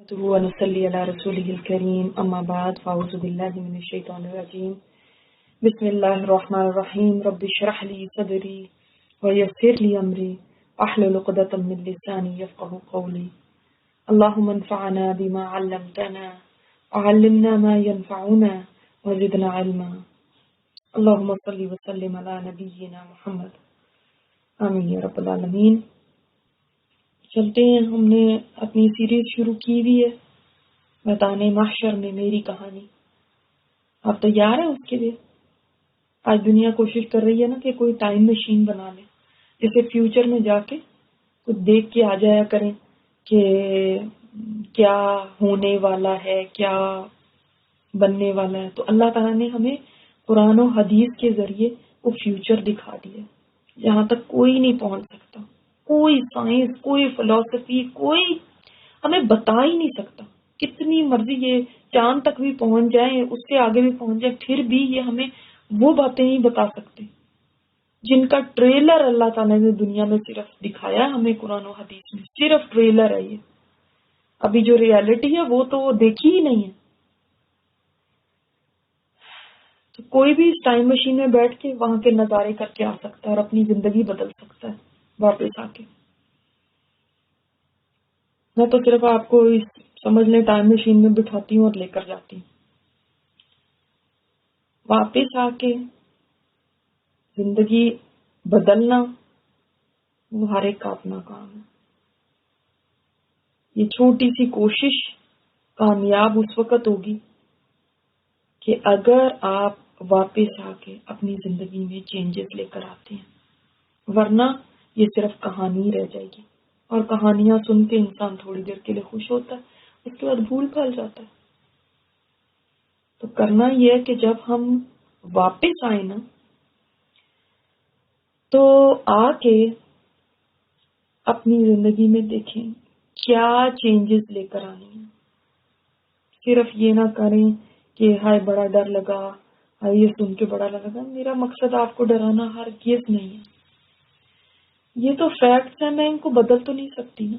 نحمده ونصلي على رسوله الكريم اما بعد فاعوذ بالله من الشيطان الرجيم بسم الله الرحمن الرحيم رب اشرح لي صدري ويسر لي امري واحلل عقدة من لساني يفقهوا قولي اللهم انفعنا بما علمتنا وعلمنا ما ينفعنا وزدنا علما اللهم صل وسلم على نبينا محمد آمین یا رب العالمین۔ چلتے ہیں، ہم نے اپنی سیریز شروع کی ہوئی ہے میدان محشر میں میری کہانی۔ آپ تیار ہیں اس کے لیے؟ آج دنیا کوشش کر رہی ہے نا کہ کوئی ٹائم مشین بنا لے جسے فیوچر میں جا کے کچھ دیکھ کے آ جایا کریں کہ کیا ہونے والا ہے، کیا بننے والا ہے۔ تو اللہ تعالیٰ نے ہمیں قرآن و حدیث کے ذریعے وہ فیوچر دکھا دیا جہاں تک کوئی نہیں پہنچ سکتا، کوئی سائنس، کوئی فلسفی، کوئی ہمیں بتا ہی نہیں سکتا۔ کتنی مرضی یہ چاند تک بھی پہنچ جائیں، اس سے آگے بھی پہنچ جائیں، پھر بھی یہ ہمیں وہ باتیں نہیں بتا سکتے جن کا ٹریلر اللہ تعالیٰ نے دنیا میں صرف دکھایا ہمیں قرآن و حدیث میں۔ صرف ٹریلر ہے یہ، ابھی جو ریالٹی ہے وہ تو دیکھی ہی نہیں ہے۔ تو کوئی بھی اس ٹائم مشین میں بیٹھ کے وہاں کے نظارے کر کے آ سکتا ہے اور اپنی زندگی بدل سکتا ہے واپس آ کے۔ میں تو صرف آپ کو سمجھ لیں ٹائم مشین میں بٹھاتی ہوں اور لے کر جاتی ہوں۔ واپس آ کے زندگی بدلنا وہ ہر ایک کا اپنا کام ہے۔ یہ چھوٹی سی کوشش کامیاب اس وقت ہوگی کہ اگر آپ واپس آ کے اپنی زندگی میں چینجز لے کر آتے ہیں، ورنہ یہ صرف کہانی رہ جائے گی، اور کہانیاں سن کے انسان تھوڑی دیر کے لیے خوش ہوتا ہے، اس کے بعد بھول بھال جاتا ہے۔ تو کرنا یہ ہے کہ جب ہم واپس آئیں نا تو آ کے اپنی زندگی میں دیکھیں کیا چینجز لے کر آنی ہیں۔ صرف یہ نہ کریں کہ ہائے بڑا ڈر لگا، ہائے یہ سن کے بڑا لگا۔ میرا مقصد آپ کو ڈرانا ہرگز نہیں ہے، یہ تو فیکٹس ہیں، میں ان کو بدل تو نہیں سکتی نا۔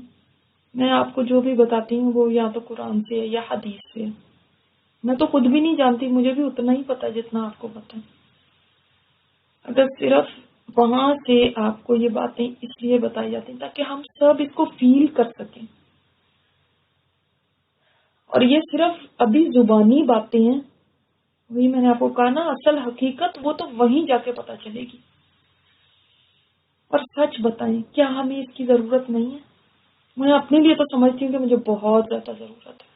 میں آپ کو جو بھی بتاتی ہوں وہ یا تو قرآن سے ہے یا حدیث سے ہے۔ میں تو خود بھی نہیں جانتی، مجھے بھی اتنا ہی پتا جتنا آپ کو پتا ہے۔ اگر صرف وہاں سے آپ کو یہ باتیں اس لیے بتائی جاتی ہیں تاکہ ہم سب اس کو فیل کر سکیں، اور یہ صرف ابھی زبانی باتیں ہیں، وہی میں نے آپ کو کہا نا، اصل حقیقت وہ تو وہیں جا کے پتا چلے گی۔ اور سچ بتائیں، کیا ہمیں اس کی ضرورت نہیں ہے؟ میں اپنے لیے تو سمجھتی ہوں کہ مجھے بہت زیادہ ضرورت ہے۔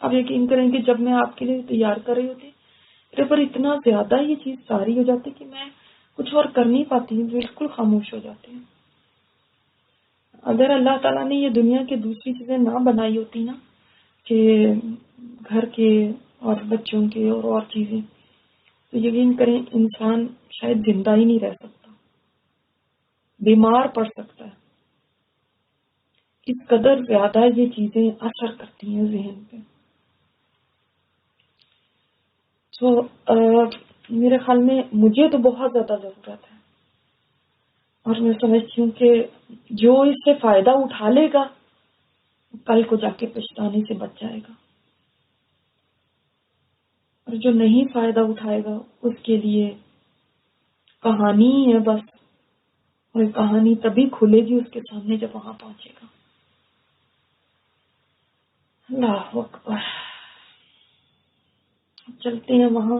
آپ یقین کریں کہ جب میں آپ کے لیے تیار کر رہی ہوتی میرے پر اتنا زیادہ یہ چیز ساری ہو جاتی کہ میں کچھ اور کر نہیں پاتی ہوں، بالکل خاموش ہو جاتی ہوں۔ اگر اللہ تعالیٰ نے یہ دنیا کی دوسری چیزیں نہ بنائی ہوتی نا، کہ گھر کے اور بچوں کے اور چیزیں، تو یقین کریں انسان شاید زندہ ہی نہیں رہ سکتا، بیمار پڑ سکتا ہے۔ اس قدر زیادہ یہ چیزیں اثر کرتی ہیں ذہن پہ۔ تو میرے خیال میں مجھے تو بہت زیادہ ضرورت ہے، اور میں سمجھتی ہوں کہ جو اس سے فائدہ اٹھا لے گا کل کو جا کے پچھتانے سے بچ جائے گا، اور جو نہیں فائدہ اٹھائے گا اس کے لیے کہانی ہی ہے بس، اور کہانی تبھی کھلے گی اس کے سامنے جب وہاں پہنچے گا۔ اللہ اکبر۔ چلتے ہیں وہاں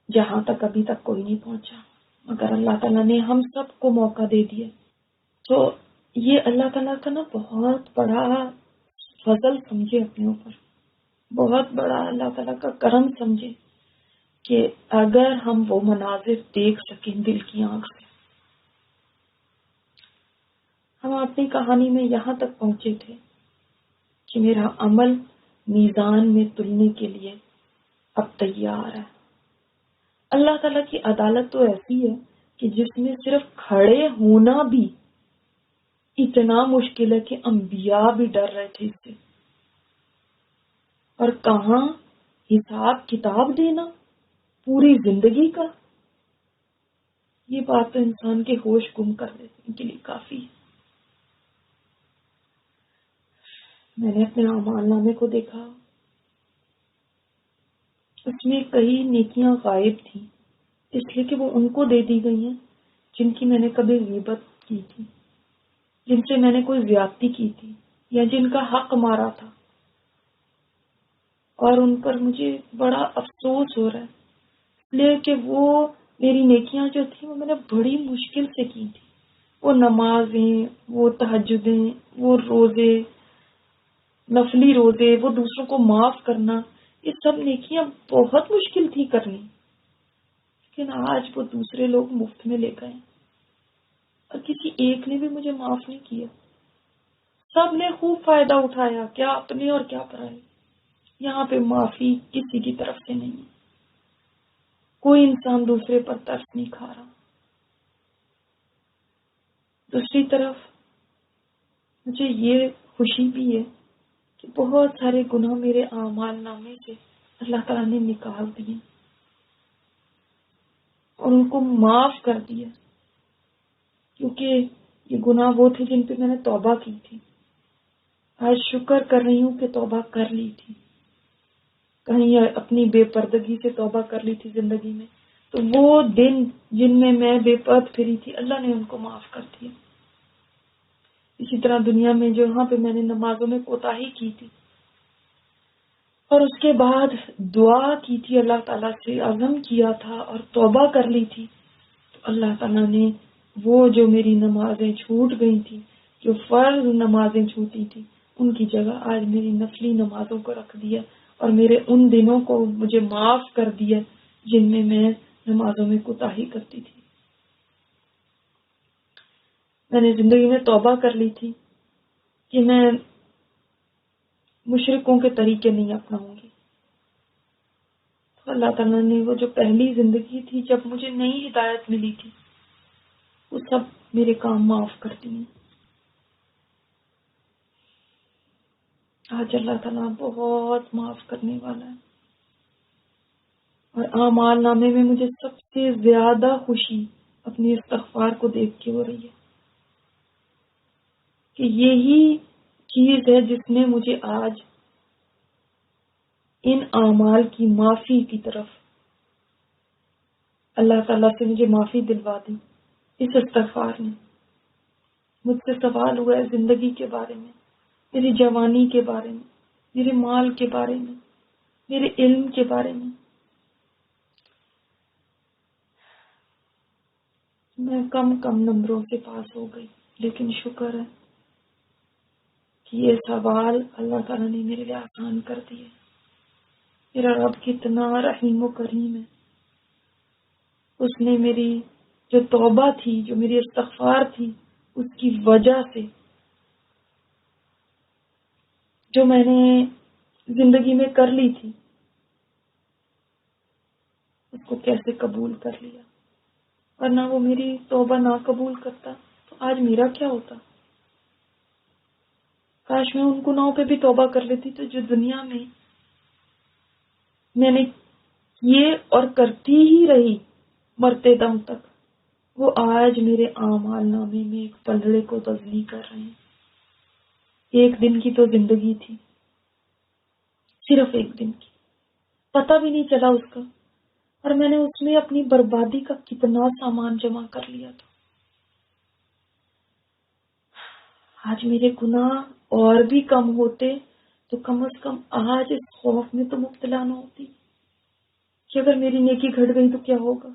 جہاں تک ابھی تک کوئی نہیں پہنچا، مگر اللہ تعالیٰ نے ہم سب کو موقع دے دیا۔ تو یہ اللہ تعالیٰ کا نا بہت بڑا فضل سمجھے اپنے اوپر، بہت بڑا اللہ تعالیٰ کا کرم سمجھے کہ اگر ہم وہ مناظر دیکھ سکیں دل کی آنکھ سے۔ ہم اپنی کہانی میں یہاں تک پہنچے تھے کہ میرا عمل میزان میں تلنے کے لیے اب تیار ہے۔ اللہ تعالیٰ کی عدالت تو ایسی ہے کہ جس میں صرف کھڑے ہونا بھی اتنا مشکل ہے کہ انبیاء بھی ڈر رہے تھے اس سے، اور کہاں حساب کتاب دینا پوری زندگی کا، یہ بات تو انسان کے ہوش گم کر دینے کے لیے کافی ہے۔ میں نے اپنے اعمال نامے کو دیکھا، اس میں کئی نیکیاں غائب تھیں، اس لیے کہ وہ ان کو دے دی گئی ہیں جن کی میں نے کبھی غیبت کی تھی، جن سے میں نے کوئی زیادتی کی تھی یا جن کا حق مارا تھا، اور ان پر مجھے بڑا افسوس ہو رہا ہے، اس لیے کہ وہ میری نیکیاں جو تھیں وہ میں نے بڑی مشکل سے کی تھی. وہ نمازیں، وہ تہجدیں، وہ روزے، نفلی روزے، وہ دوسروں کو معاف کرنا، یہ سب نیکیاں بہت مشکل تھی کرنی، لیکن آج وہ دوسرے لوگ مفت میں لے گئے اور کسی ایک نے بھی مجھے معاف نہیں کیا. سب نے خوب فائدہ اٹھایا، کیا اپنے اور کیا پرائے. یہاں پہ معافی کسی کی طرف سے نہیں ہے، کوئی انسان دوسرے پر ترس نہیں کھا رہا. دوسری طرف مجھے یہ خوشی بھی ہے کہ بہت سارے گناہ میرے اعمال نامے سے اللہ تعالیٰ نے نکال دیے اور ان کو معاف کر دیا، کیونکہ یہ گناہ وہ تھے جن پہ میں نے توبہ کی تھی. آج شکر کر رہی ہوں کہ توبہ کر لی تھی، کہیں اپنی بے پردگی سے توبہ کر لی تھی زندگی میں، تو وہ دن جن میں بے پرد پھری تھی اللہ نے ان کو معاف کر دیا. اسی طرح دنیا میں جہاں پہ میں نے نمازوں میں کوتاہی کی تھی اور اس کے بعد دعا کی تھی اللہ تعالیٰ سے، عزم کیا تھا اور توبہ کر لی تھی، تو اللہ تعالیٰ نے وہ جو میری نمازیں چھوٹ گئی تھی، جو فرض نمازیں چھوٹی تھی، ان کی جگہ آج میری نفلی نمازوں کو رکھ دیا اور میرے ان دنوں کو مجھے معاف کر دیا جن میں نمازوں میں کوتاہی کرتی تھی. میں نے زندگی میں توبہ کر لی تھی کہ میں مشرکوں کے طریقے نہیں اپناؤں گی. تو اللہ تعالیٰ نے وہ جو پہلی زندگی تھی جب مجھے نئی ہدایت ملی تھی، وہ سب میرے کام معاف کر دیے. آج اللہ تعالیٰ بہت معاف کرنے والا ہے، اور اعمال نامے میں مجھے سب سے زیادہ خوشی اپنی استغفار کو دیکھ کے ہو رہی ہے کہ یہی چیز ہے جس نے مجھے آج ان اعمال کی معافی کی طرف اللہ تعالیٰ سے مجھے معافی دلوا دی. اس استغفار نے مجھ سے سوال ہوا ہے زندگی کے بارے میں، میری جوانی کے بارے میں، میرے مال کے بارے میں، میرے علم کے بارے میں. میں کم نمبروں سے پاس ہو گئی، لیکن شکر ہے کہ یہ سوال اللہ تعالیٰ نے میرے لیے آسان کر دیے. میرا رب کتنا رحیم و کریم ہے. اس نے میری جو توبہ تھی، جو میری استغفار تھی، اس کی وجہ سے جو میں نے زندگی میں کر لی تھی اس کو کیسے قبول کر لیا. ورنہ وہ میری توبہ نہ قبول کرتا تو آج میرا کیا ہوتا. کاش میں ان گناہوں پہ بھی توبہ کر لیتی تو جو دنیا میں نے کیے اور کرتی ہی رہی مرتے دم تک، وہ آج میرے اعمال نامے میں ایک پلڑے کو تزلی کر رہے ہیں. ایک دن کی تو زندگی تھی، صرف ایک دن کی، پتہ بھی نہیں چلا اس کا، اور میں نے اس میں اپنی بربادی کا کتنا سامان جمع کر لیا تھا. آج میرے گناہ اور بھی کم ہوتے تو کم از کم آج اس خوف میں تو مبتلا نہ ہوتی کہ اگر میری نیکی گھٹ گئی تو کیا ہوگا.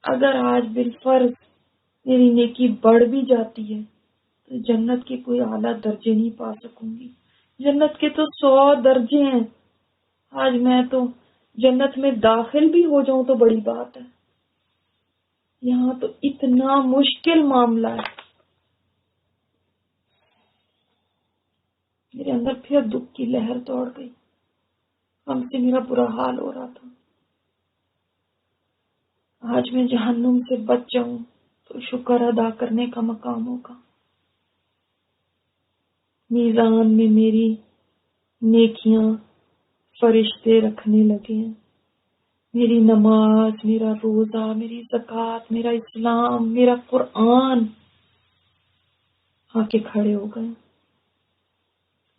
اگر آج بالفرض میری نیکی بڑھ بھی جاتی ہے تو جنت کے کوئی اعلیٰ درجے نہیں پا سکوں گی. جنت کے تو 100 درجے ہیں. آج میں تو جنت میں داخل بھی ہو جاؤں تو بڑی بات ہے، یہاں تو اتنا مشکل معاملہ ہے. میرے اندر پھر دکھ کی لہر دوڑ گئی، غم سے میرا برا حال ہو رہا تھا. آج میں جہنم سے بچ جاؤں تو شکر ادا کرنے کا مقام ہوگا. میزان میں میری نیکیاں فرشتے رکھنے لگے ہیں. میری نماز، میرا روزہ، میری زکوٰۃ، میرا اسلام، میرا قرآن آ کے کھڑے ہو گئے.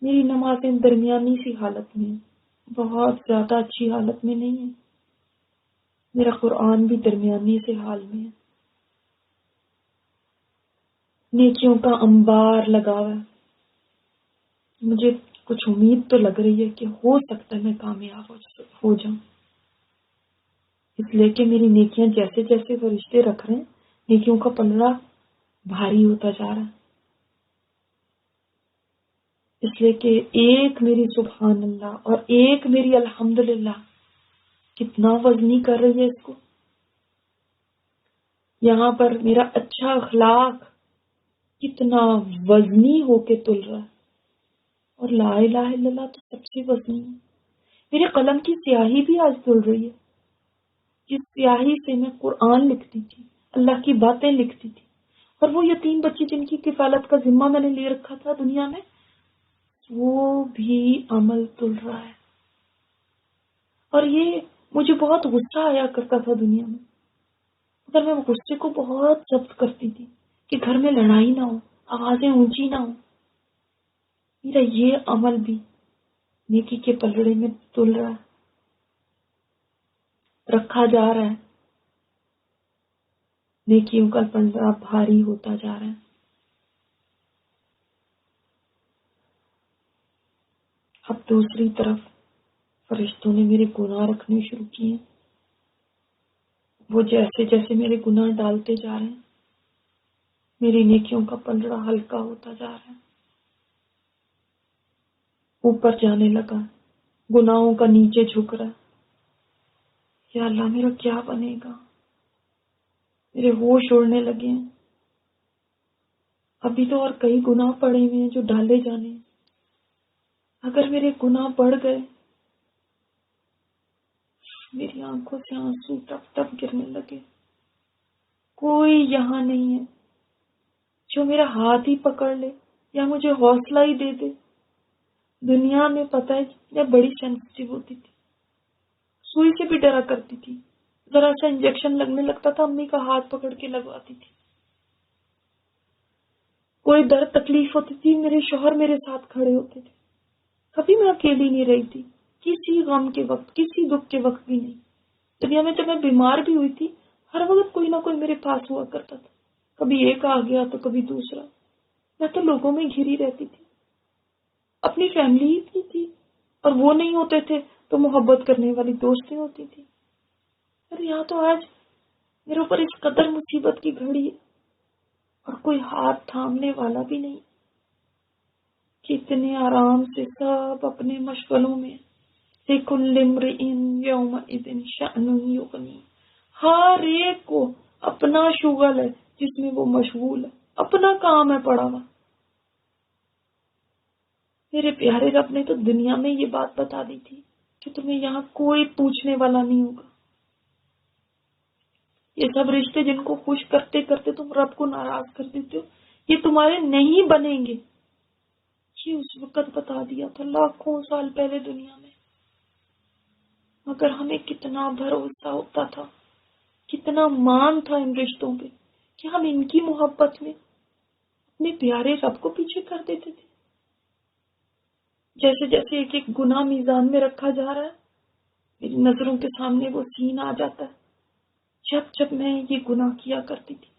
میری نمازیں درمیانی سی حالت میں ہیں، بہت زیادہ اچھی حالت میں نہیں ہے. میرا قرآن بھی درمیانی سے حال میں ہے. نیکیوں کا انبار لگا ہوا ہے. مجھے کچھ امید تو لگ رہی ہے کہ ہو سکتا ہے میں کامیاب ہو جاؤں، اس لیے کہ میری نیکیاں جیسے جیسے فرشتے رکھ رہے ہیں، نیکیوں کا پلڑا بھاری ہوتا جا رہا ہے. اس لیے کہ ایک میری سبحان اللہ اور ایک میری الحمدللہ کتنا وزنی کر رہی ہے اس کو. یہاں پر میرا اچھا اخلاق کتنا وزنی ہو کے تل رہا ہے، اور لا الہ الا اللہ تو سب سے وزنی ہے. میرے قلم کی سیاہی بھی آج تل رہی ہے، جس سیاہی سے میں قرآن لکھتی تھی، اللہ کی باتیں لکھتی تھی، اور وہ یتیم بچی جن کی کفالت کا ذمہ میں نے لے رکھا تھا دنیا میں، وہ بھی عمل تل رہا ہے. اور یہ مجھے بہت غصہ آیا کرتا تھا دنیا میں، مگر میں غصے کو بہت ضبط کرتی تھی کہ گھر میں لڑائی نہ ہو، آوازیں اونچی نہ ہو. میرا یہ عمل بھی نیکی کے پلڑے میں تل رہا ہے، رکھا جا رہا ہے. نیکیوں کا پلڑا بھاری ہوتا جا رہا ہے. اب دوسری طرف فرشتوں نے میرے گناہ رکھنے شروع کیے. وہ جیسے جیسے میرے گناہ ڈالتے جا رہے ہیں، میری نیکیوں کا پلڑا ہلکا ہوتا جا رہا ہے، اوپر جانے لگا، گناہوں کا نیچے جھک رہا ہے. یا اللہ میرا کیا بنے گا؟ میرے ہوش اڑنے لگے ہیں. ابھی تو اور کئی گناہ پڑے ہوئے ہیں جو ڈالے جانے ہیں. اگر میرے گناہ بڑھ گئے، میری آنکھوں سے آنسو ٹپ ٹپ گرنے لگے. کوئی یہاں نہیں ہے جو میرا ہاتھ ہی پکڑ لے یا مجھے حوصلہ ہی دے دے. دنیا میں پتہ ہے میں بڑی سینسٹیو ہوتی تھی، سوئی سے بھی ڈرا کرتی تھی. ذرا سا انجیکشن لگنے لگتا تھا امی کا ہاتھ پکڑ کے لگواتی تھی. کوئی درد تکلیف ہوتی تھی میرے شوہر میرے ساتھ کھڑے ہوتے تھے. کبھی میں اکیلی نہیں رہی تھی، کسی غم کے وقت، کسی دکھ کے وقت بھی نہیں. دنیا میں جب میں بیمار بھی ہوئی تھی، ہر وقت کوئی نہ کوئی میرے پاس ہوا کرتا تھا. کبھی ایک آ گیا تو کبھی دوسرا. میں تو لوگوں میں گھری رہتی تھی. اپنی فیملی ہی اتنی تھی، اور وہ نہیں ہوتے تھے تو محبت کرنے والی دوستیں ہوتی تھی. اور یہاں تو آج میرے اوپر اس قدر مصیبت کی گھڑی ہے اور کوئی ہاتھ تھامنے والا بھی نہیں. کتنے آرام سے سب اپنے مشغلوں میں. لِكُلِّ امْرِئٍ يَوْمَئِذٍ شَأْنٌ يُغْنِيهِ. ہر ایک کو اپنا شغل ہے جس میں وہ مشغول ہے، اپنا کام ہے پڑا ہوا. میرے پیارے رب نے تو دنیا میں یہ بات بتا دی تھی کہ تمہیں یہاں کوئی پوچھنے والا نہیں ہوگا. یہ سب رشتے جن کو خوش کرتے کرتے تم رب کو ناراض کر دیتے ہو، یہ تمہارے نہیں بنیں گے. یہ اس وقت بتا دیا تھا لاکھوں سال پہلے دنیا میں. مگر ہمیں کتنا بھروسہ ہوتا تھا، کتنا مان تھا ان رشتوں پہ کہ ہم ان کی محبت میں اپنے پیارے رب کو پیچھے کر دیتے تھے. جیسے جیسے ایک ایک گناہ میزان میں رکھا جا رہا ہے، میری نظروں کے سامنے وہ سین آ جاتا ہے جب جب میں یہ گناہ کیا کرتی تھی،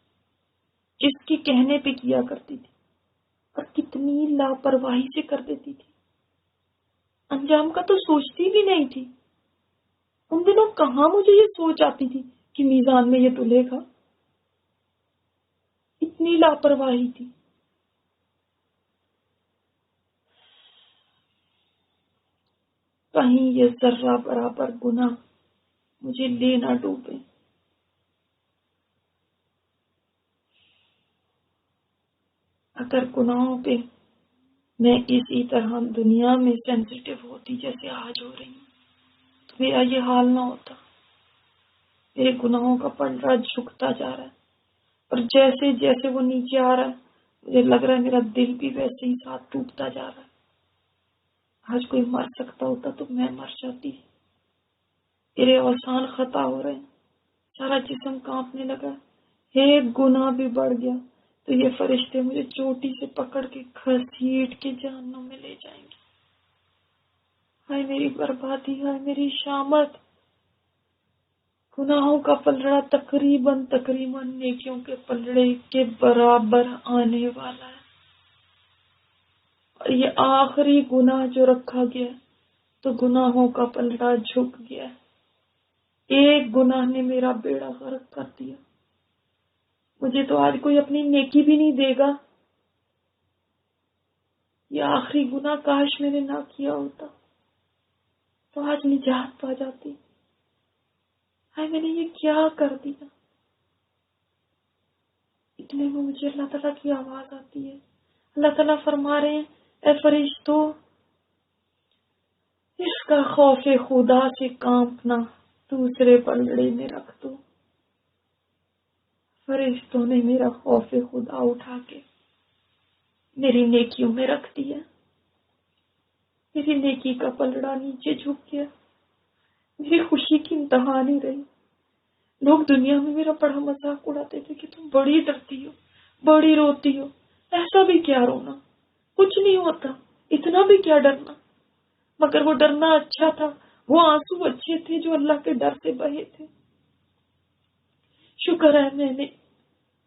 جس کے کہنے پہ کیا کرتی تھی، اور کتنی لاپرواہی سے کر دیتی تھی. انجام کا تو سوچتی بھی نہیں تھی. ان دنوں کہاں مجھے یہ سوچ آتی تھی کہ میزان میں یہ تلے گا. اتنی لاپرواہی تھی. کہیں یہ ذرہ برابر گناہ مجھے لے نہ ڈوبے. اگر گناہوں پہ میں اسی طرح دنیا میں سینسیٹیو ہوتی جیسے آج ہو رہی ہوں تو میرا یہ حال نہ ہوتا. میرے گناہوں کا پلڑا جھکتا جا رہا ہے، اور جیسے جیسے وہ نیچے آ رہا ہے مجھے لگ رہا ہے میرا دل بھی ویسے ہی ساتھ ٹوٹتا جا رہا ہے. آج کوئی مر سکتا ہوتا تو میں مر جاتی. میرے اوسان خطا ہو رہے ہیں، سارا جسم کانپنے لگا. ایک گناہ بھی بڑھ گیا تو یہ فرشتے مجھے چوٹی سے پکڑ کے گھسیٹ کے جہنم میں لے جائیں گے. ہائے میری بربادی، ہائے میری شامت. گناہوں کا پلڑا تقریباً نیکیوں کے پلڑے کے برابر آنے والا ہے. اور یہ آخری گناہ جو رکھا گیا تو گناہوں کا پلڑا جھک گیا. ایک گناہ نے میرا بیڑا غرق کر دیا. مجھے تو آج کوئی اپنی نیکی بھی نہیں دے گا. یہ آخری گناہ کاش میں نے نہ کیا ہوتا تو آج نجات پا جاتی. ہائے میں نے یہ کیا کر دیا. اتنے میں مجھے اللہ تعالیٰ کی آواز آتی ہے. اللہ تعالیٰ فرما رہے ہیں اے فرشتوں، اس کا خوف خدا سے کانپنا دوسرے پلڑے میں رکھ دو. فرشتوں نے میرا خوف خدا اٹھا کے میری نیکیوں میں رکھ دیا. میری نیکی کا پلڑا نیچے جھک گیا. میری خوشی کی انتہا نہیں رہی. لوگ دنیا میں میرا بڑا مذاق اڑاتے تھے کہ تم بڑی ڈرتی ہو، بڑی روتی ہو. ایسا بھی کیا رونا، کچھ نہیں ہوتا، اتنا بھی کیا ڈرنا. مگر وہ ڈرنا اچھا تھا، وہ آنسو اچھے تھے جو اللہ کے ڈر سے بہے تھے. شکر ہے میں نے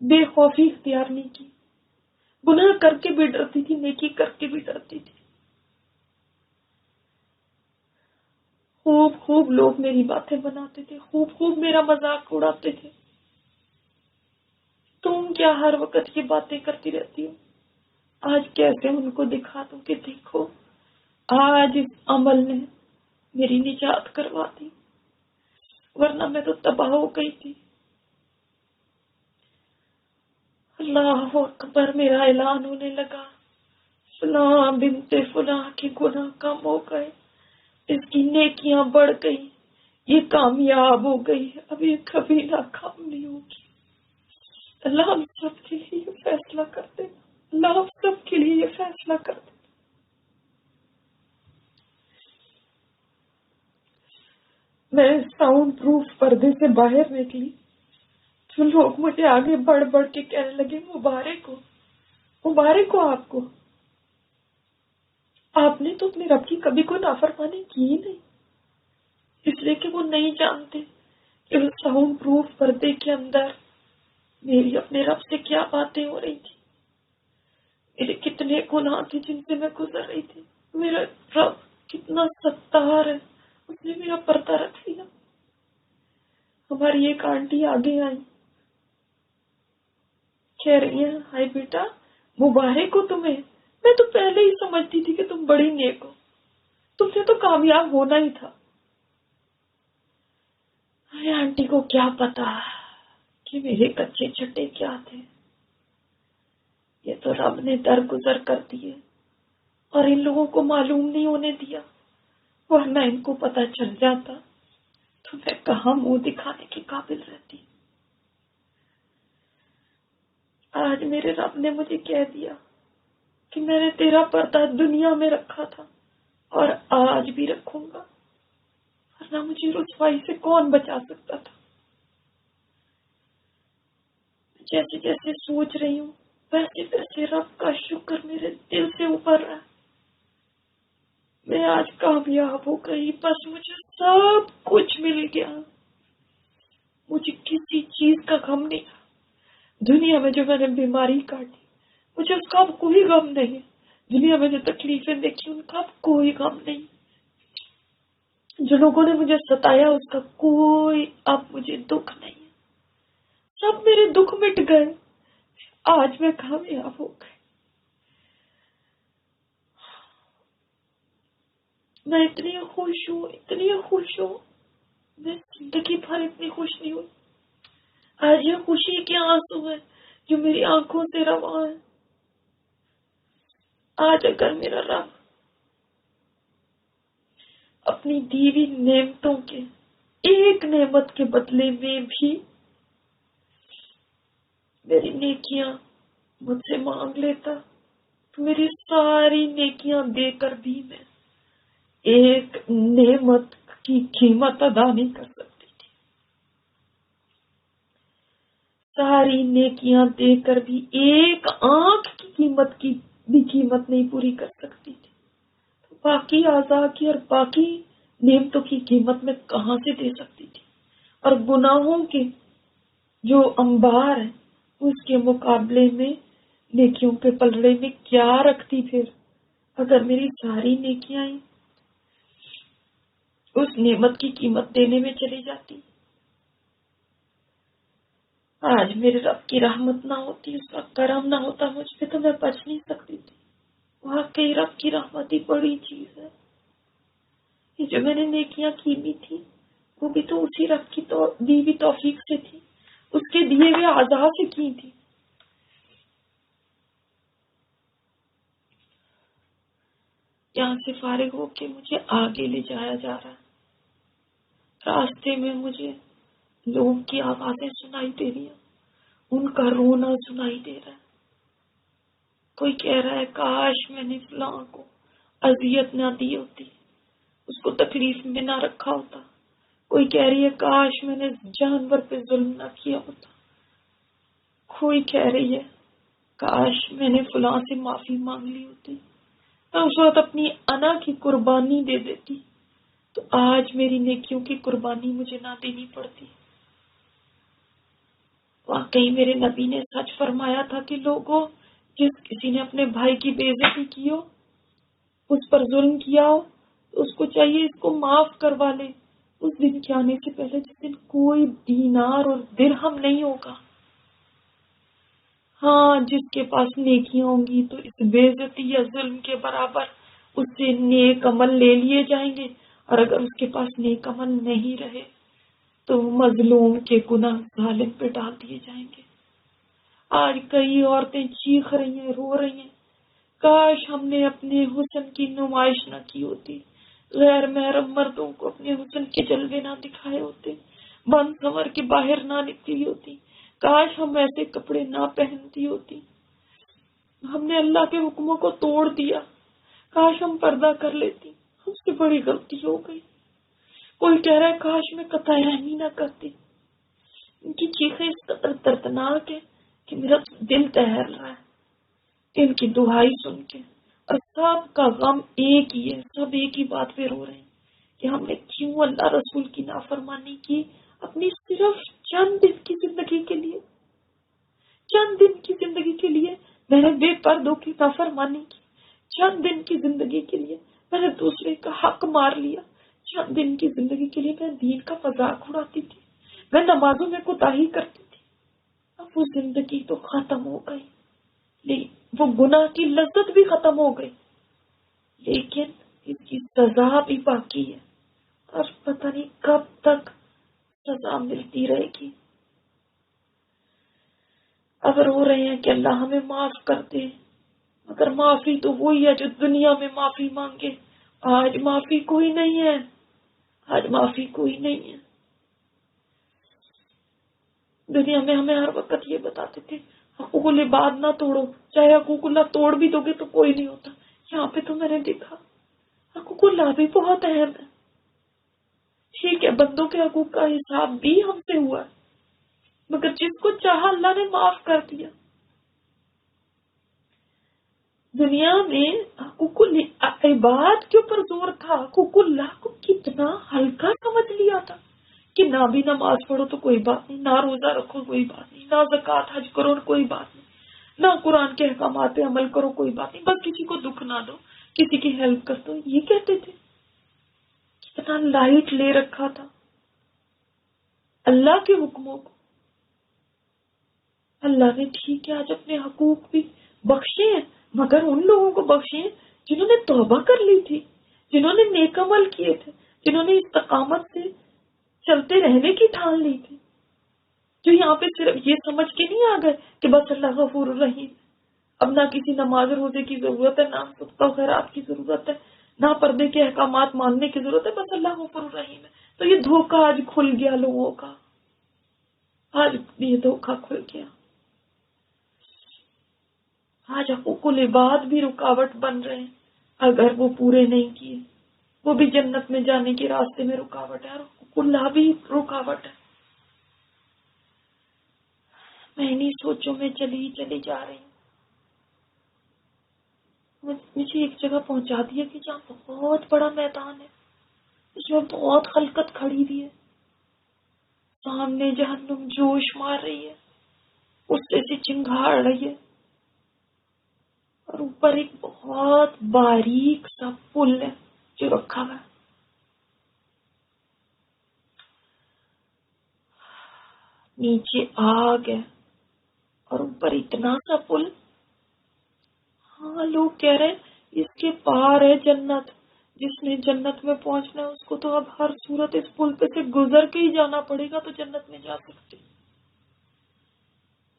بے خوفی اختیار نہیں کی. گناہ کر کے بھی ڈرتی تھی، نیکی کر کے بھی ڈرتی تھی. خوب لوگ میری باتیں بناتے تھے، خوب میرا مذاق اڑاتے تھے. تم کیا ہر وقت یہ باتیں کرتی رہتی ہو؟ آج کیسے ان کو دکھا دوں کہ دیکھو آج اس عمل نے میری نجات کروا دی، ورنہ میں تو تباہ ہو گئی تھی. اللہ اکبر، میرا اعلان ہونے لگا. فلاں بنت فلاں کے گناہ کم ہو گئے، اس کی نیکیاں بڑھ گئی، یہ کامیاب ہو گئی، اب یہ کبھی ناکام نہیں ہوگی. اللہ ہم سب کے لیے یہ فیصلہ کر دے. اللہ ہم سب کے لیے یہ فیصلہ کر دے. میں ساؤنڈ پروف پردے سے باہر نکلی تو لوگ مجھے آگے بڑھ کے کہنے لگے مبارک ہو آپ کو. آپ نے تو اپنے رب کی کبھی کوئی نافرمانی کی ہی نہیں، اس لیے کہ وہ نہیں جانتے کہ اس ساؤنڈ پروف پردے کے اندر میری اپنے رب سے کیا باتیں ہو رہی تھی. میرے کتنے گناہ تھے جن سے میں گزر رہی تھی. میرا رب کتنا ستار ہے، اس نے میرا پردہ رکھ لیا. ہماری ایک آنٹی آگے آئی، کہہ رہی ہیں ہائے بیٹا مبارک ہو تمہیں. میں تو پہلے ہی سمجھتی تھی کہ تم بڑی نیک ہو، تم سے تو کامیاب ہونا ہی تھا. ارے آنٹی کو کیا پتا کہ میرے کچے چھٹے کیا تھے. یہ تو رب نے درگزر کر دیے اور ان لوگوں کو معلوم نہیں ہونے دیا، ورنہ ان کو پتا چل جاتا تو میں کہاں منہ دکھانے کے قابل رہتی. آج میرے رب نے مجھے کہہ دیا کہ میں نے تیرا پردہ دنیا میں رکھا تھا اور آج بھی رکھوں گا، ورنہ مجھے رسوائی سے کون بچا سکتا تھا. جیسے جیسے سوچ رہی ہوں ویسے ویسے رب کا شکر میرے دل سے ابھر رہا ہے. میں آج کامیاب ہو گئی، بس مجھے سب کچھ مل گیا. مجھے کسی چیز کا غم نہیں. دنیا میں جو میں نے بیماری کاٹی مجھے اس کا اب کوئی غم نہیں. دنیا میں جو تکلیفیں دیکھی ان کا اب کوئی غم نہیں. جو لوگوں نے مجھے ستایا اس کا کوئی اب مجھے دکھ نہیں. سب میرے دکھ مٹ گئے. آج میں کامیاب ہو گئی. میں اتنی خوش ہوں، میں زندگی بھر اتنی خوش نہیں ہوئی. آج یہ خوشی کے آنسو ہیں جو میری آنکھوں سے رواں ہیں. آج اگر میرا رب اپنی دیوی نعمتوں کے ایک نعمت کے بدلے میں بھی میری نیکیاں مجھ سے مانگ لیتا تو میری ساری نیکیاں دے کر بھی میں ایک نعمت کی قیمت ادا نہیں کر سکتی تھی. ساری نیکیاں دے کر بھی ایک آنکھ کی قیمت کی بھی قیمت نہیں پوری کر سکتی تھی. تو باقی اعضاء کی اور باقی نعمتوں کی قیمت میں کہاں سے دے سکتی تھی، اور گناہوں کے جو انبار ہیں اس کے مقابلے میں نیکیوں کے پلڑے میں کیا رکھتی؟ پھر اگر میری ساری نیکیاں اس نعمت کی قیمت دینے میں چلی جاتی، آج میرے رب کی رحمت نہ ہوتی، اس کا کرم نہ ہوتا مجھ پہ، تو میں بچ نہیں سکتی تھی۔ واقعی رب کی رحمت ہی بڑی چیز ہے۔ یہ جو میں نے نیکیاں کی بھی تھی وہ بھی تو اسی رب کی دی ہوئی توفیق سے تھی، اس کے دیے ہوئے اعضاء سے کی تھی۔ یہاں سے فارغ ہو کے مجھے آگے لے جایا جا رہا ہے، راستے میں مجھے لوگوں کی آوازیں سنائی دے رہی ہیں، ان کا رونا سنائی دے رہا ہے۔ کوئی کہہ رہا ہے کاش میں نے فلاں کو اذیت نہ دی ہوتی، اس کو تکلیف میں نہ رکھا ہوتا۔ کوئی کہہ رہی ہے کاش میں نے جانور پہ ظلم نہ کیا ہوتا۔ کوئی کہہ رہی ہے کاش میں نے فلاں سے معافی مانگ لی ہوتی، میں اس وقت اپنی انا کی قربانی دے دیتی تو آج میری نیکیوں کی قربانی مجھے نہ دینی پڑتی۔ واقعی میرے نبی نے سچ فرمایا تھا کہ لوگوں، جس کسی نے اپنے بھائی کی بے عزتی کی ہو، اس پر ظلم کیا ہو، تو اس کو چاہیے اس کو معاف کروا لے اس دن کے آنے سے پہلے، جس دن کوئی دینار اور درہم نہیں ہوگا۔ ہاں، جس کے پاس نیکیاں ہوں گی تو اس بے عزتی یا ظلم کے برابر اس سے نیک عمل لے لیے جائیں گے، اور اگر اس کے پاس نیک عمل نہیں رہے تو مظلوم کے گناہ ظالم پہ ڈال دیے جائیں گے۔ آج کئی عورتیں چیخ رہی ہیں، رو رہی ہیں، کاش ہم نے اپنے حسن کی نمائش نہ کی ہوتی، غیر محرم مردوں کو اپنے حسن کے جلوے نہ دکھائے ہوتے، بند سنور کے باہر نہ نکلی ہوتی، کاش ہم ایسے کپڑے نہ پہنتی ہوتی۔ ہم نے اللہ کے حکموں کو توڑ دیا، کاش ہم پردہ کر لیتی، ہم سے بڑی غلطی ہو گئی۔ کوئی کہہ رہا ہے کاش میں قطع رحمی نہ کرتی۔ ان کی چیخیں اس قدر دردناک ہے کہ میرا دل دہل رہا ہے ان کی دہائی سن کے، اور سب کا غم ایک ہی ہے، سب ایک ہی بات پہ رو رہے ہیں کہ ہم نے کیوں اللہ رسول کی نافرمانی کی اپنی صرف چند دن کی زندگی کے لیے۔ چند دن کی زندگی کے لیے میں نے بے پردوں کی نافرمانی کی، چند دن کی زندگی کے لیے میں نے دوسرے کا حق مار لیا، چند دن کی زندگی کے لیے میں دین کا مذاق اڑاتی تھی، میں نمازوں میں کوتاہی کرتی تھی۔ اب وہ زندگی تو ختم ہو گئی، لیکن وہ گناہ کی لذت بھی ختم ہو گئی، لیکن اس کی سزا بھی باقی ہے، اور پتہ نہیں کب تک سزا ملتی رہے گی۔ اب رو رہے ہیں کہ اللہ ہمیں معاف کر دے، مگر معافی تو وہی ہے جو دنیا میں معافی مانگے۔ آج معافی کوئی نہیں ہے، آج معافی کوئی نہیں ہے۔ دنیا میں ہمیں ہر وقت یہ بتاتے تھے حقوق العباد نہ توڑو، چاہے حقوق اللہ توڑ بھی دو گے تو کوئی نہیں ہوتا۔ یہاں پہ تو میں نے دیکھا حقوق اللہ بھی بہت اہم ہے۔ ٹھیک ہے، بندوں کے حقوق کا حساب بھی ہم سے ہوا ہے، مگر جس کو چاہا اللہ نے معاف کر دیا۔ دنیا میں حقوق العباد کے اوپر زور تھا، حقوق اللہ کو کتنا ہلکا سمجھ لیا تھا کہ نہ بھی نماز پڑھو تو کوئی بات نہیں، نہ روزہ رکھو کوئی بات نہیں، نہ زکوٰۃ حج کرو کوئی بات نہیں، نہ قرآن کے احکامات پہ عمل کرو کوئی بات نہیں، بس کسی کو دکھ نہ دو، کسی کی ہیلپ کر دو، یہ کہتے تھے۔ کتنا لائٹ لے رکھا تھا اللہ کے حکموں کو۔ اللہ نے ٹھیک ہے آج اپنے حقوق بھی بخشے ہیں، مگر ان لوگوں کو بخشے ہیں جنہوں نے توبہ کر لی تھی، جنہوں نے نیک عمل کیے تھے، جنہوں نے استقامت سے چلتے رہنے کی ٹھان لی تھی، جو یہاں پہ صرف یہ سمجھ کے نہیں آ گئے کہ بس اللہ غفور الرحیم، اب نہ کسی نماز روزے کی ضرورت ہے، نہ صدقہ و خیرات کی ضرورت ہے، نہ پردے کے احکامات ماننے کی ضرورت ہے، بس اللہ غفور الرحیم ہے۔ تو یہ دھوکہ آج کھل گیا لوگوں کا، آج یہ دھوکہ کھل گیا۔ آج حقوق العباد بھی رکاوٹ بن رہے ہیں، اگر وہ پورے نہیں کیے وہ بھی جنت میں جانے کے راستے میں رکاوٹ ہے، اور حقوق اللہ بھی رکاوٹ ہے۔ میں انہیں سوچوں میں چلی جا رہی ہوں۔ مجھے ایک جگہ پہنچا دیا کہ جہاں بہت بڑا میدان ہے، اس میں بہت خلقت کھڑی ہوئی ہے، سامنے جہنم جوش مار رہی ہے، اس سے چنگاڑ رہی ہے، اور اوپر ایک بہت باریک سا پل ہے جو رکھا ہوا ہے. نیچے آگ ہے اور اوپر اتنا سا پل. ہاں، لوگ کہہ رہے ہیں اس کے پار ہے جنت. جس نے جنت میں پہنچنا ہے اس کو تو اب ہر صورت اس پل پہ سے گزر کے ہی جانا پڑے گا تو جنت میں جا سکتے.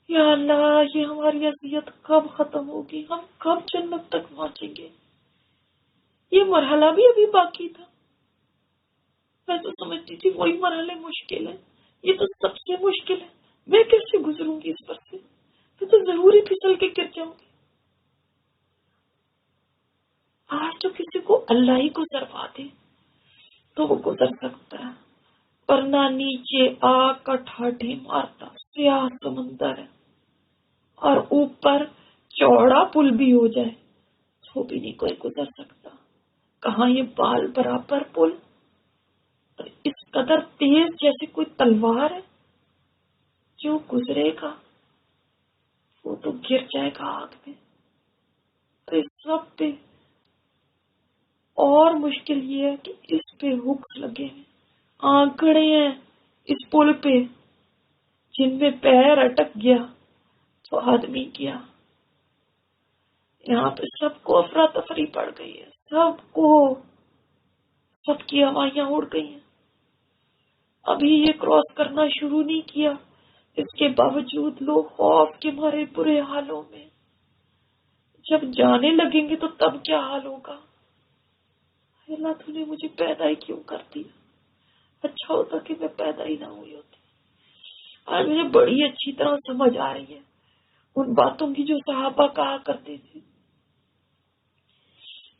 یا اللہ، یہ ہماری اذیت کب ختم ہوگی؟ ہم کب جنت تک پہنچیں گے؟ یہ مرحلہ بھی ابھی باقی تھا. میں تو سمجھتی تھی وہی مرحلے مشکل ہے، یہ تو سب سے مشکل ہے. میں کیسے گزروں گی اس پر سے؟ میں تو ضروری پھسل کے گر جاؤں گی. آج تو کسی کو اللہ ہی گزروا دے تو وہ گزر سکتا ہے، ورنہ نیچے آگ کا ٹھاٹھے مارتا سیاہ سمندر ہے، اور اوپر چوڑا پل بھی ہو جائے تو بھی نہیں کوئی گزر سکتا. کہاں یہ بال برابر پل، اور اس قدر تیز جیسے کوئی تلوار ہے. جو گزرے گا وہ تو گر جائے گا آگ میں. تو اس سب پہ اور مشکل یہ ہے کہ اس پہ ہکس لگے ہیں، آنکڑے ہیں اس پل پہ، جن میں پیر اٹک گیا تو آدمی گیا. یہاں پہ سب کو افراتفری پڑ گئی ہے، سب کی ہوائیاں اڑ گئی ہیں. ابھی یہ کراس کرنا شروع نہیں کیا، اس کے باوجود لوگ خوف کے مارے برے حالوں میں. جب جانے لگیں گے تو تب کیا حال ہوگا؟ اللہ، تو نے مجھے پیدا ہی کیوں کر دیا؟ اچھا ہوتا کہ میں پیدا ہی نہ ہوئی ہوتی. آج مجھے بڑی اچھی طرح سمجھ آ رہی ہے ان باتوں کی جو صحابہ کہا کرتے تھے.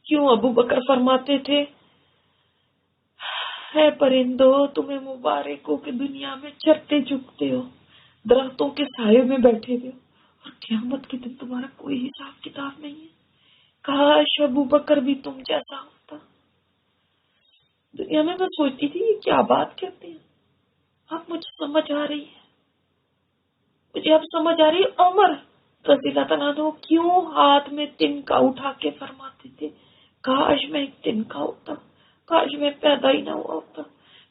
کیوں ابو بکر فرماتے تھے، ہے پرندو تمہیں مبارک ہو کہ دنیا میں چرتے چگتے ہو، درختوں کے سائے میں بیٹھے ہوئے ہو، اور قیامت کے دن تمہارا کوئی حساب کتاب نہیں ہے. کاش ابو بکر بھی تم جیسا ہوتا. دنیا میں سوچتی تھی یہ کیا بات کرتے ہیں. اب مجھے سمجھ آ رہی ہے، مجھے اب سمجھ آ رہی ہے عمر رضی اللہ تعالیٰ عنہ کیوں ہاتھ میں تنکا اٹھا کے فرماتے تھے، کاش میں ایک تنکا ہوتا، کاش میں پیدا ہی نہ ہوا ہوتا،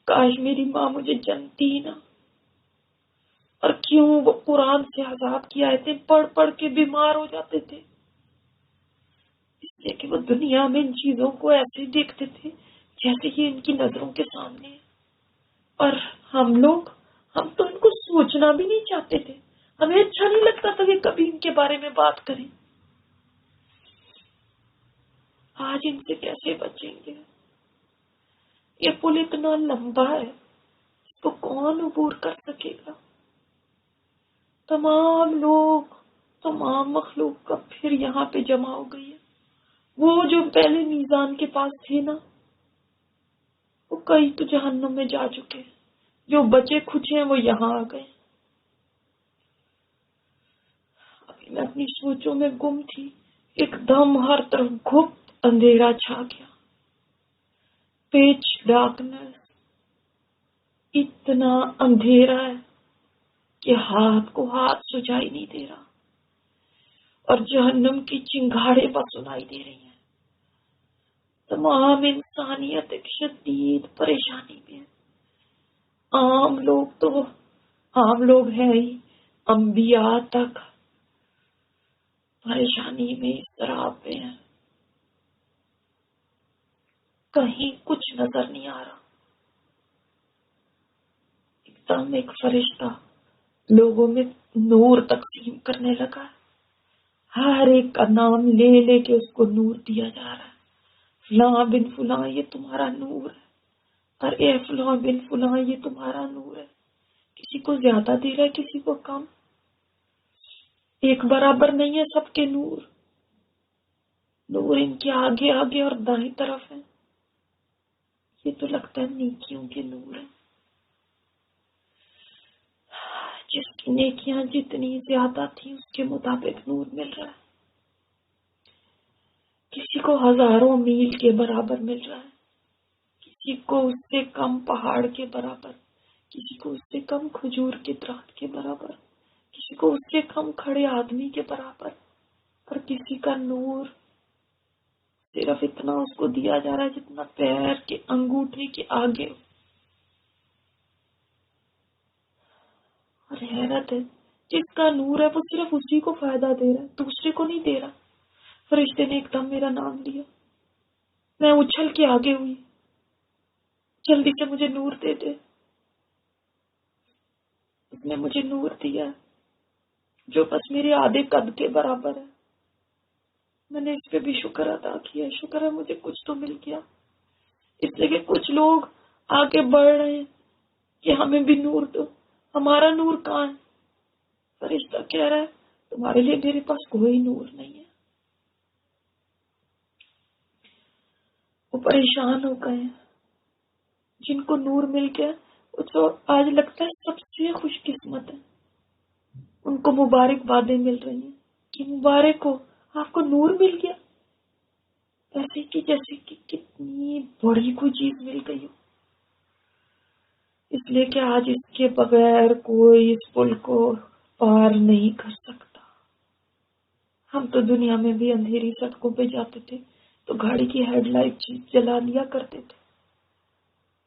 کاش میری ماں مجھے جنتی ہی نہ. اور کیوں وہ قرآن سے عذاب کی آیتیں پڑھ پڑھ کے بیمار ہو جاتے تھے، اس لیے کہ وہ دنیا میں ان چیزوں کو ایسے دیکھتے تھے جیسے کہ ان کی نظروں کے سامنے ہے. اور ہم تو ان کو سوچنا بھی نہیں چاہتے تھے. ہمیں اچھا نہیں لگتا تھا کہ کبھی ان کے بارے میں بات کریں. آج ان سے کیسے بچیں گے؟ یہ پل اتنا لمبا ہے، اس کو کون عبور کر سکے گا؟ تمام لوگ، تمام مخلوق کا پھر یہاں پہ جمع ہو گئی ہے. وہ جو پہلے میزان کے پاس تھے نا، وہ کئی تو جہنم میں جا چکے، جو بچے کھچے ہیں وہ یہاں آ گئے. ابھی میں اپنی سوچوں میں گم تھی، ایک دم ہر طرف گھپ اندھیرا چھا گیا، پیچ ڈارکنس. اتنا اندھیرا ہے کہ ہاتھ کو ہاتھ سجائی نہیں دے رہا، اور جہنم کی چنگاڑیں بس سنائی دے رہی ہیں. تمام انسانیت ایک شدید پریشانی میں ہے. عام لوگ ہیں ہی، انبیاء تک پریشانی میں، اضطراب میں ہیں. کہیں کچھ نظر نہیں آ رہا. ایک دم ایک فرشتہ لوگوں میں نور تقسیم کرنے لگا. ہر ایک کا نام لے لے کے اس کو نور دیا جا رہا ہے. فلاں بن فلاں یہ تمہارا نور ہے، اور اے فلاں بن فلاں یہ تمہارا نور ہے. کسی کو زیادہ دے رہا ہے، کسی کو کم. ایک برابر نہیں ہے سب کے نور. نور ان کے آگے آگے اور دائیں طرف ہے. یہ تو لگتا ہے نیکیوں کے نور ہے. جس کی نیکیاں جتنی زیادہ تھیں اس کے مطابق نور مل رہا ہے. کسی کو ہزاروں میل کے برابر مل رہا ہے، کسی کو اس سے کم پہاڑ کے برابر، کسی کو اس سے کم کھجور کے درخت کے برابر، کسی کو اس سے کم کھڑے آدمی کے برابر، اور کسی کا نور صرف اتنا اس کو دیا جا رہا ہے جتنا پیر کے انگوٹھے کے آگے. اور حیرت ہے، جس کا نور ہے وہ صرف اسی کو فائدہ دے رہا ہے، دوسرے کو نہیں دے رہا. فرشتے نے ایک دم میرا نام لیا، میں اچھل کے آگے ہوئی، جلدی سے مجھے نور دے دے. اس نے مجھے نور دیا جو بس میرے آدھے قد کے برابر ہے. میں نے اس پہ بھی شکر ادا کیا، شکر ہے مجھے کچھ تو مل گیا. اس لیے کہ کچھ لوگ آگے بڑھ رہے ہیں کہ ہمیں بھی نور دو. ہمارا نور کہاں ہے؟ فرشتہ کہہ رہا ہے تمہارے لیے میرے پاس کوئی نور نہیں ہے. وہ پریشان ہو گئے ہیں، جن کو نور مل گیا وہ تو آج لگتا ہے سب سے خوش قسمت ہے. ان کو مبارکبادیں مل رہی ہیں کہ مبارک ہو، آپ کو نور مل گیا. ایسے کہ جیسے کہ کتنی بڑی کوئی چیز مل گئی ہو. اس لیے کہ آج اس کے بغیر کوئی اس پل کو پار نہیں کر سکتا. ہم تو دنیا میں بھی اندھیری سڑکوں پہ جاتے تھے تو گاڑی کی ہیڈ لائٹ جلا لیا کرتے تھے.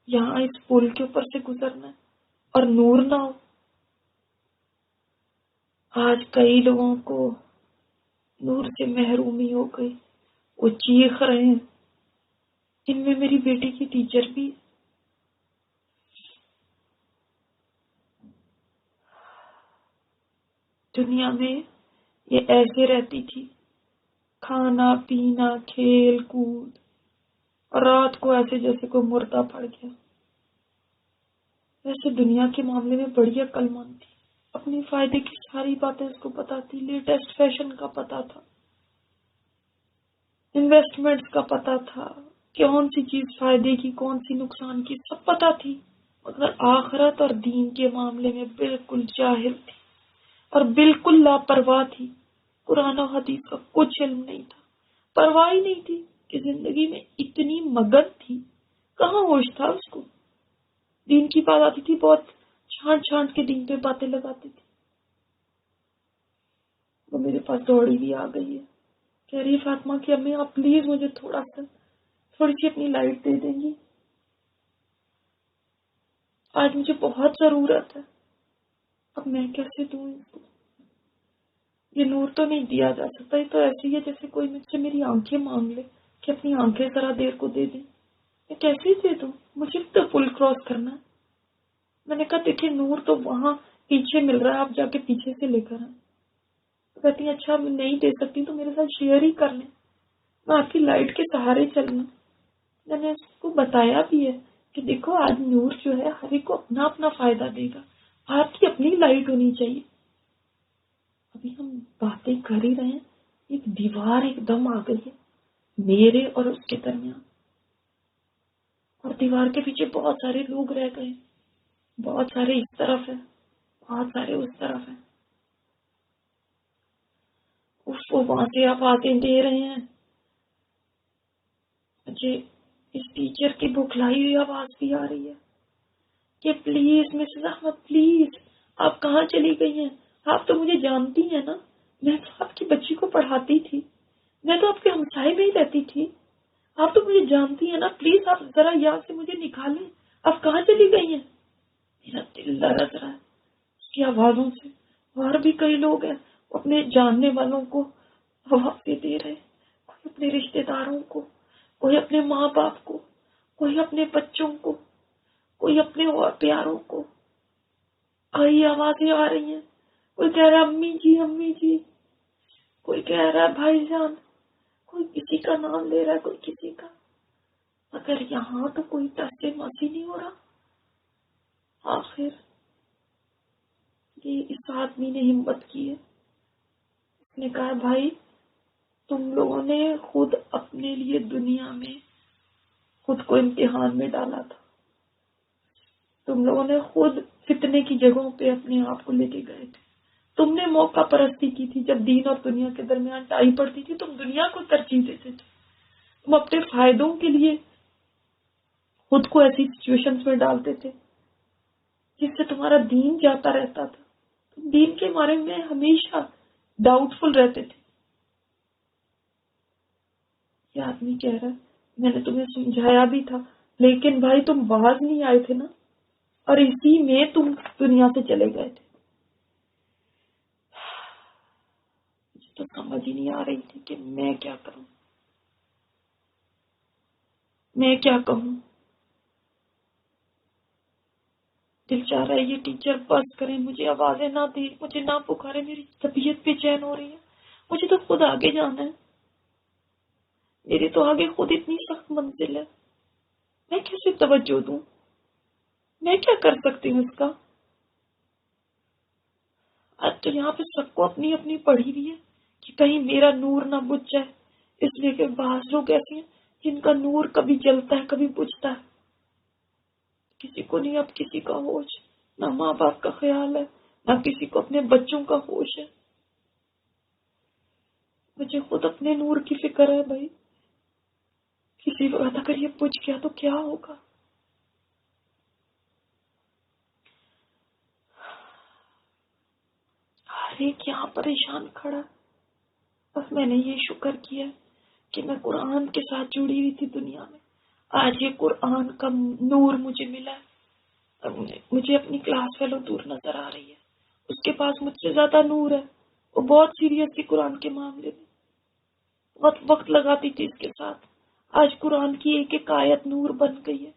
یہاں اس پل کے اوپر سے گزرنا ہے اور نور نہ ہو. آج کئی لوگوں کو نور سے محرومی ہو گئی، وہ چیخ رہے ہیں. ان میں میری بیٹی کی ٹیچر بھی. دنیا میں یہ ایسے رہتی تھی، کھانا پینا کھیل کود، اور رات کو ایسے جیسے کوئی مردہ پڑ گیا. ویسے دنیا کے معاملے میں بڑی عقل مند تھی، اپنی فائدے کی ساری باتیں اس کو پتا تھی. لیٹسٹ فیشن کا پتا تھا، انویسٹمنٹ کا پتا تھا، کون سی چیز فائدے کی کون سی نقصان کی، سب پتا تھی. مگر آخرت اور دین کے معاملے میں بالکل جاہل تھی اور بالکل لاپرواہ تھی. قرآن و حدیث کا کچھ علم نہیں تھا، پرواہ ہی نہیں تھی کہ زندگی میں اتنی مگن تھی. کہاں ہوش تھا اس کو. دین کی بات آتی تھی بہت چھانٹ چھانٹ کے دین پہ باتیں لگاتی تھی. وہ میرے پاس دوڑی بھی آ گئی ہے، کہہ رہی فاطمہ کہ امی آپ پلیز مجھے تھوڑی سی اپنی لائٹ دے دیں گی، آج مجھے بہت ضرورت ہے. اب میں کیسے دوں اس کو؟ یہ نور تو نہیں دیا جا سکتا. یہ تو ایسی ہے جیسے کوئی مجھ سے میری آنکھیں مانگ لے کہ اپنی آنکھیں ذرا دیر کو دے دیں. میں کیسے دے دوں؟ مجھے تو پل کراس کرنا ہے. میں نے کہا دیکھیں نور تو وہاں پیچھے مل رہا ہے، آپ جا کے پیچھے سے لے کر آئیں. کہتی ہیں اچھا میں نہیں دے سکتی تو میرے ساتھ شیئر ہی کر لیں، میں آپ کی لائٹ کے سہارے چلوں. میں نے اس کو بتایا بھی ہے کہ دیکھو آج نور جو ہے ہر ایک کو اپنا اپنا فائدہ دے گا، آپ کی اپنی لائٹ ہونی چاہیے. ابھی ہم باتیں کر ہی رہے ہیں، ایک دیوار ایک دم آ گئی ہے میرے اور اس کے درمیان، اور دیوار کے پیچھے بہت سارے لوگ رہ گئے. بہت سارے اس طرف ہیں، بہت سارے اس طرف ہیں. اس کو وہاں سے آوازیں دے رہے ہیں. مجھے اس ٹیچر کی بکھلائی ہوئی آواز بھی آ رہی ہے کہ پلیز مسز احمد پلیز آپ کہاں چلی گئی ہیں؟ آپ تو مجھے جانتی ہیں نا، میں تو آپ کی بچی کو پڑھاتی تھی، میں تو آپ کے ہمسائے میں ہی رہتی تھی، آپ تو مجھے جانتی ہیں نا، پلیز آپ ذرا یہاں سے مجھے نکالیں، آپ کہاں چلی گئی ہیں؟ میرا دل لرز رہا ہے اس کی آوازوں سے. اور بھی کئی لوگ ہیں اپنے جاننے والوں کو آوازیں دے رہے، کوئی اپنے رشتے داروں کو، کوئی اپنے ماں باپ کو، کوئی اپنے بچوں کو، کوئی اپنے اور پیاروں کو. کئی آوازیں آ رہی ہیں. کوئی کہہ رہا ہے امی جی، کوئی کہہ رہا ہے بھائی جان، کوئی کسی کا نام لے رہا ہے، کوئی کسی کا. مگر یہاں تو کوئی ٹسے مسی نہیں ہو رہا. آخر یہ اس آدمی نے ہمت کی ہے، اس نے کہا بھائی تم لوگوں نے خود اپنے لیے دنیا میں خود کو امتحان میں ڈالا تھا، تم لوگوں نے خود فتنے کی جگہوں پہ اپنے آپ کو لے کے گئے تھے. تم نے موقع پرستی کی تھی، جب دین اور دنیا کے درمیان ٹائی پڑتی تھی تم دنیا کو ترجیح دیتے تھے. تم اپنے فائدوں کے لیے خود کو ایسی سچویشنز میں ڈالتے تھے جس سے تمہارا دین جاتا رہتا تھا. تم دین کے بارے میں ہمیشہ ڈاؤٹ فل رہتے تھے. یہ آدمی کہہ رہا ہے میں نے تمہیں سمجھایا بھی تھا لیکن بھائی تم باز نہیں آئے تھے نا، اور اسی میں تم دنیا سے چلے گئے تھے. مجھے تو سمجھ ہی نہیں آ رہی تھی کہ میں کیا کروں، میں کیا کہوں. دل چاہ رہا ہے یہ ٹیچر بس کریں، مجھے آوازیں نہ دیں، مجھے نہ پکارے، میری طبیعت بے چین ہو رہی ہے. مجھے تو خود آگے جانا ہے، میری تو آگے خود اتنی سخت منزل ہے. میں کیسے توجہ دوں؟ میں کیا کر سکتی ہوں اس کا؟ آج تو یہاں پہ سب کو اپنی اپنی پڑھی ہوئی ہے کہ کہیں میرا نور نہ بجھ جائے، اس لیے کہ بعض لوگ ایسے ہیں جن کا نور کبھی جلتا ہے کبھی بجھتا ہے. کسی کو نہیں اب کسی کا ہوش، نہ ماں باپ کا خیال ہے، نہ کسی کو اپنے بچوں کا ہوش ہے. مجھے خود اپنے نور کی فکر ہے بھائی، کسی وقت اگر یہ بجھ گیا تو کیا ہوگا. ہر ایک یہاں پریشان کھڑا. بس میں نے یہ شکر کیا کہ میں قرآن کے ساتھ جڑی ہوئی تھی دنیا میں. آج یہ قرآن کا نور مجھے ملا ہے. مجھے اپنی کلاس فیلو دور نظر آ رہی ہے، اس کے پاس مجھ سے زیادہ نور ہے. وہ بہت سیریس تھی قرآن کے معاملے میں، بہت وقت لگاتی تھی اس کے ساتھ. آج قرآن کی ایک ایک آیت نور بن گئی ہے.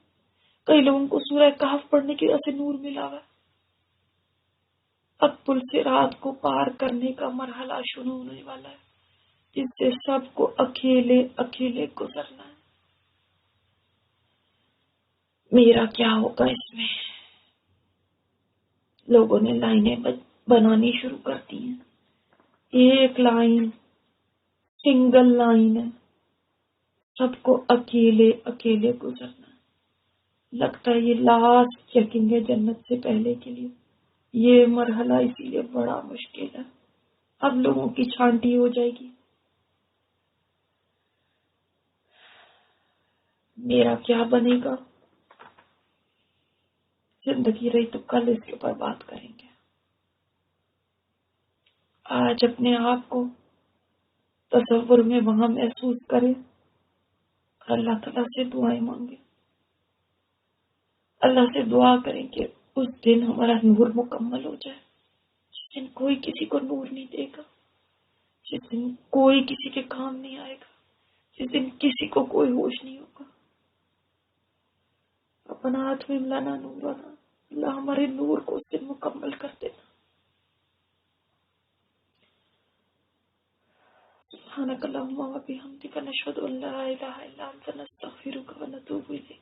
کئی لوگوں کو سورہ کہف پڑھنے کی وجہ سے نور ملا ہوا ہے. اب پل سے رات کو پار کرنے کا مرحلہ شروع ہونے والا ہے جس سے سب کو اکیلے اکیلے گزرنا ہے. میرا کیا ہوگا اس میں؟ لوگوں نے لائنیں بنانی شروع کر دی ہیں. ایک لائن، سنگل لائن ہے، سب کو اکیلے اکیلے گزرنا ہے. لگتا ہے یہ لاسٹ چیکنگ ہے جنت سے پہلے کے لیے. یہ مرحلہ اسی لیے بڑا مشکل ہے. اب لوگوں کی چھانٹی ہو جائے گی. میرا کیا بنے گا؟ زندگی رہی تو کل اس کے اوپر بات کریں گے. آج اپنے آپ کو تصور میں وہاں محسوس کریں، اللہ تعالیٰ سے دعائیں مانگیں. اللہ سے دعا کریں کہ اس دن ہمارا نور مکمل ہو جائے، جس دن کوئی کسی کو نور نہیں دے گا، جس دن کوئی کسی کے کام نہیں آئے گا، جس دن کسی کو کوئی ہوش نہیں ہوگا. اپنا ہاتھ میں لانا نور آنا، اللہ ہمارے نور کو اس دن مکمل کر دینا. سبحانک اللہم و بحمدک نشہد ان لا الہ الا انت نستغفرک و نتوب الیک.